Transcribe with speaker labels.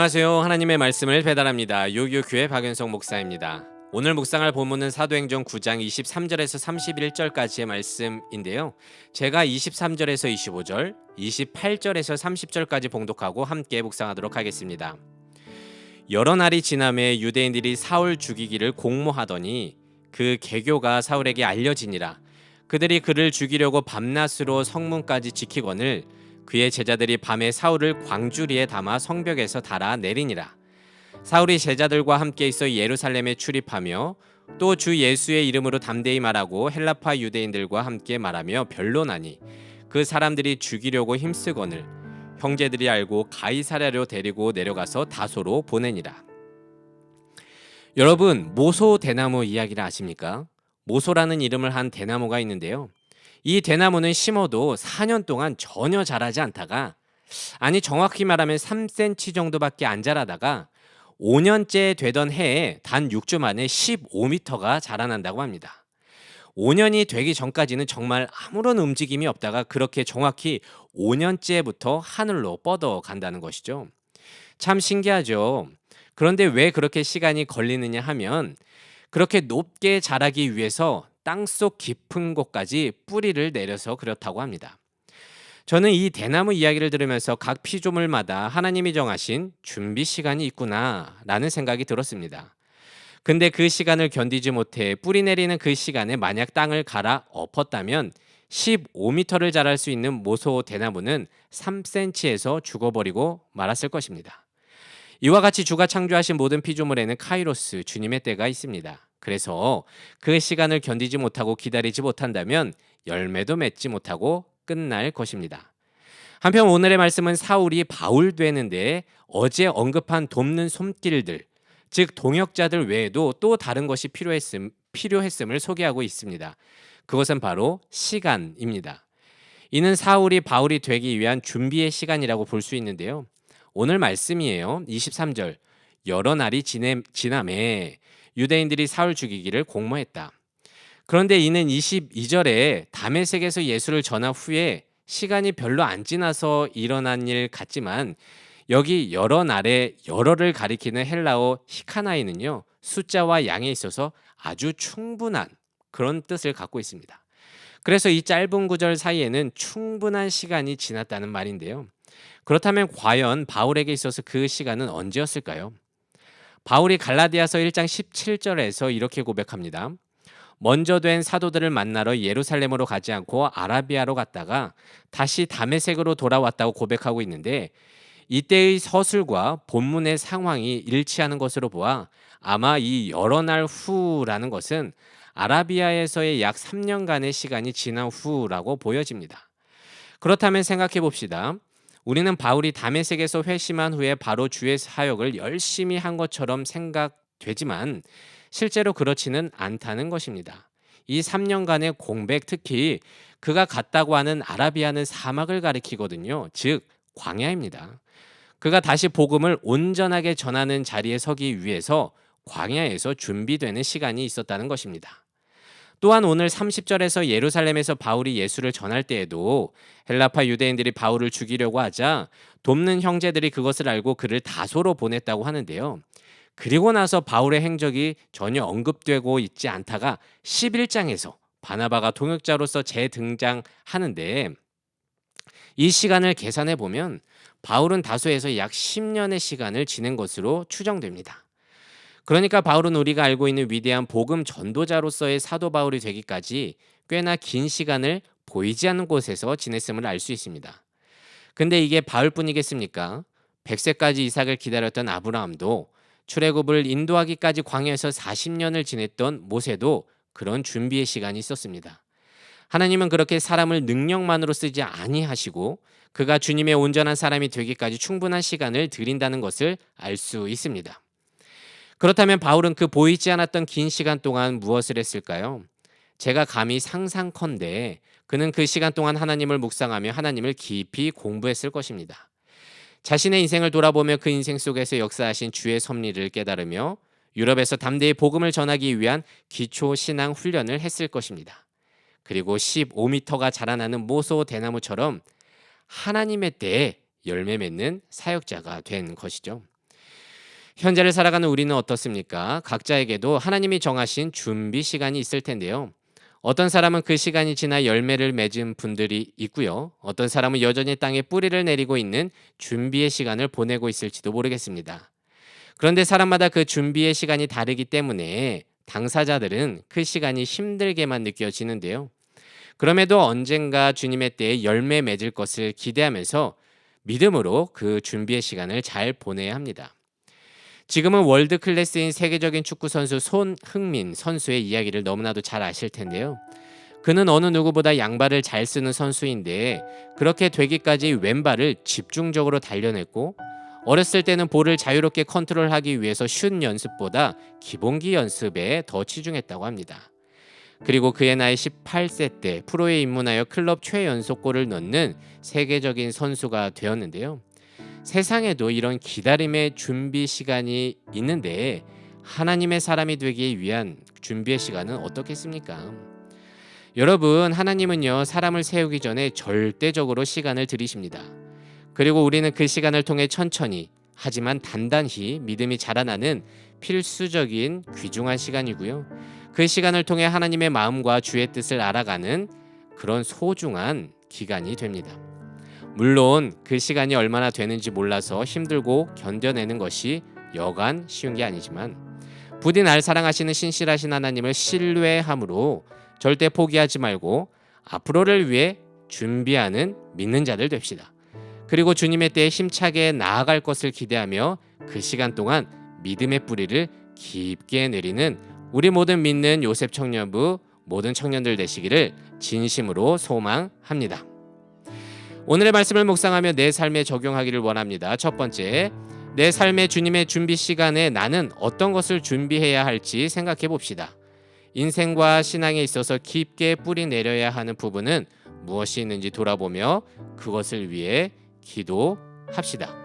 Speaker 1: 안녕하세요. 하나님의 말씀을 배달합니다. 요교교회 박윤성 목사입니다. 오늘 묵상할 본문은 사도행전 9장 23절에서 31절까지의 말씀인데요. 제가 23절에서 25절, 28절에서 30절까지 봉독하고 함께 묵상하도록 하겠습니다. 여러 날이 지남에 유대인들이 사울 죽이기를 공모하더니 그 계교가 사울에게 알려지니라. 그들이 그를 죽이려고 밤낮으로 성문까지 지키거늘 그의 제자들이 밤에 사울을 광주리에 담아 성벽에서 달아 내리니라. 사울이 제자들과 함께 있어 예루살렘에 출입하며 또 주 예수의 이름으로 담대히 말하고 헬라파 유대인들과 함께 말하며 변론하니 그 사람들이 죽이려고 힘쓰거늘 형제들이 알고 가이사랴로 데리고 내려가서 다소로 보내니라. 여러분, 모소 대나무 이야기를 아십니까? 모소라는 이름을 한 대나무가 있는데요. 이 대나무는 심어도 4년 동안 전혀 자라지 않다가, 아니 정확히 말하면 3cm 정도밖에 안 자라다가 5년째 되던 해에 단 6주 만에 15m가 자라난다고 합니다. 5년이 되기 전까지는 정말 아무런 움직임이 없다가 그렇게 정확히 5년째부터 하늘로 뻗어 간다는 것이죠. 참 신기하죠. 그런데 왜 그렇게 시간이 걸리느냐 하면 그렇게 높게 자라기 위해서 땅속 깊은 곳까지 뿌리를 내려서 그렇다고 합니다. 저는 이 대나무 이야기를 들으면서 각 피조물마다 하나님이 정하신 준비 시간이 있구나라는 생각이 들었습니다. 근데 그 시간을 견디지 못해 뿌리 내리는 그 시간에 만약 땅을 갈아 엎었다면 15m를 자랄 수 있는 모소 대나무는 3cm에서 죽어버리고 말았을 것입니다. 이와 같이 주가 창조하신 모든 피조물에는 카이로스, 주님의 때가 있습니다. 그래서 그 시간을 견디지 못하고 기다리지 못한다면 열매도 맺지 못하고 끝날 것입니다. 한편 오늘의 말씀은 사울이 바울 되는데 어제 언급한 돕는 손길들, 즉 동역자들 외에도 또 다른 것이 필요했음을 소개하고 있습니다. 그것은 바로 시간입니다. 이는 사울이 바울이 되기 위한 준비의 시간이라고 볼 수 있는데요. 오늘 말씀이에요. 23절. 여러 날이 지남에 유대인들이 사울 죽이기를 공모했다. 그런데 이는 22절에 다메섹에서 예수를 전한 후에 시간이 별로 안 지나서 일어난 일 같지만 여기 여러 날에 여러를 가리키는 헬라어 히카나이는요. 숫자와 양에 있어서 아주 충분한 그런 뜻을 갖고 있습니다. 그래서 이 짧은 구절 사이에는 충분한 시간이 지났다는 말인데요. 그렇다면 과연 바울에게 있어서 그 시간은 언제였을까요? 바울이 갈라디아서 1장 17절에서 이렇게 고백합니다. 먼저 된 사도들을 만나러 예루살렘으로 가지 않고 아라비아로 갔다가 다시 다메섹으로 돌아왔다고 고백하고 있는데 이때의 서술과 본문의 상황이 일치하는 것으로 보아 아마 이 여러 날 후라는 것은 아라비아에서의 약 3년간의 시간이 지난 후라고 보여집니다. 그렇다면 생각해 봅시다. 우리는 바울이 다메섹에서 회심한 후에 바로 주의 사역을 열심히 한 것처럼 생각되지만 실제로 그렇지는 않다는 것입니다. 이 3년간의 공백, 특히 그가 갔다고 하는 아라비아는 사막을 가리키거든요. 즉 광야입니다. 그가 다시 복음을 온전하게 전하는 자리에 서기 위해서 광야에서 준비되는 시간이 있었다는 것입니다. 또한 오늘 30절에서 예루살렘에서 바울이 예수를 전할 때에도 헬라파 유대인들이 바울을 죽이려고 하자 돕는 형제들이 그것을 알고 그를 다소로 보냈다고 하는데요. 그리고 나서 바울의 행적이 전혀 언급되고 있지 않다가 11장에서 바나바가 동역자로서 재등장하는데 이 시간을 계산해 보면 바울은 다소에서 약 10년의 시간을 지낸 것으로 추정됩니다. 그러니까 바울은 우리가 알고 있는 위대한 복음 전도자로서의 사도 바울이 되기까지 꽤나 긴 시간을 보이지 않는 곳에서 지냈음을 알 수 있습니다. 근데 이게 바울뿐이겠습니까? 100세까지 이삭을 기다렸던 아브라함도 출애굽을 인도하기까지 광야에서 40년을 지냈던 모세도 그런 준비의 시간이 있었습니다. 하나님은 그렇게 사람을 능력만으로 쓰지 아니하시고 그가 주님의 온전한 사람이 되기까지 충분한 시간을 드린다는 것을 알 수 있습니다. 그렇다면 바울은 그 보이지 않았던 긴 시간 동안 무엇을 했을까요? 제가 감히 상상컨대 그는 그 시간 동안 하나님을 묵상하며 하나님을 깊이 공부했을 것입니다. 자신의 인생을 돌아보며 그 인생 속에서 역사하신 주의 섭리를 깨달으며 유럽에서 담대히 복음을 전하기 위한 기초 신앙 훈련을 했을 것입니다. 그리고 15m가 자라나는 모소 대나무처럼 하나님의 때에 열매 맺는 사역자가 된 것이죠. 현재를 살아가는 우리는 어떻습니까? 각자에게도 하나님이 정하신 준비 시간이 있을 텐데요. 어떤 사람은 그 시간이 지나 열매를 맺은 분들이 있고요. 어떤 사람은 여전히 땅에 뿌리를 내리고 있는 준비의 시간을 보내고 있을지도 모르겠습니다. 그런데 사람마다 그 준비의 시간이 다르기 때문에 당사자들은 그 시간이 힘들게만 느껴지는데요. 그럼에도 언젠가 주님의 때에 열매 맺을 것을 기대하면서 믿음으로 그 준비의 시간을 잘 보내야 합니다. 지금은 월드 클래스인 세계적인 축구 선수 손흥민 선수의 이야기를 너무나도 잘 아실 텐데요. 그는 어느 누구보다 양발을 잘 쓰는 선수인데 그렇게 되기까지 왼발을 집중적으로 단련했고 어렸을 때는 볼을 자유롭게 컨트롤하기 위해서 슛 연습보다 기본기 연습에 더 치중했다고 합니다. 그리고 그의 나이 18세 때 프로에 입문하여 클럽 최연소골을 넣는 세계적인 선수가 되었는데요. 세상에도 이런 기다림의 준비 시간이 있는데 하나님의 사람이 되기 위한 준비의 시간은 어떻겠습니까? 여러분, 하나님은요, 사람을 세우기 전에 절대적으로 시간을 들이십니다. 그리고 우리는 그 시간을 통해 천천히 하지만 단단히 믿음이 자라나는 필수적인 귀중한 시간이고요. 그 시간을 통해 하나님의 마음과 주의 뜻을 알아가는 그런 소중한 기간이 됩니다. 물론 그 시간이 얼마나 되는지 몰라서 힘들고 견뎌내는 것이 여간 쉬운 게 아니지만 부디 날 사랑하시는 신실하신 하나님을 신뢰함으로 절대 포기하지 말고 앞으로를 위해 준비하는 믿는 자들 됩시다. 그리고 주님의 때에 힘차게 나아갈 것을 기대하며 그 시간 동안 믿음의 뿌리를 깊게 내리는 우리 모든 믿는 요셉 청년부 모든 청년들 되시기를 진심으로 소망합니다. 오늘의 말씀을 묵상하며 내 삶에 적용하기를 원합니다. 첫 번째, 내 삶의 주님의 준비 시간에 나는 어떤 것을 준비해야 할지 생각해 봅시다. 인생과 신앙에 있어서 깊게 뿌리 내려야 하는 부분은 무엇이 있는지 돌아보며 그것을 위해 기도합시다.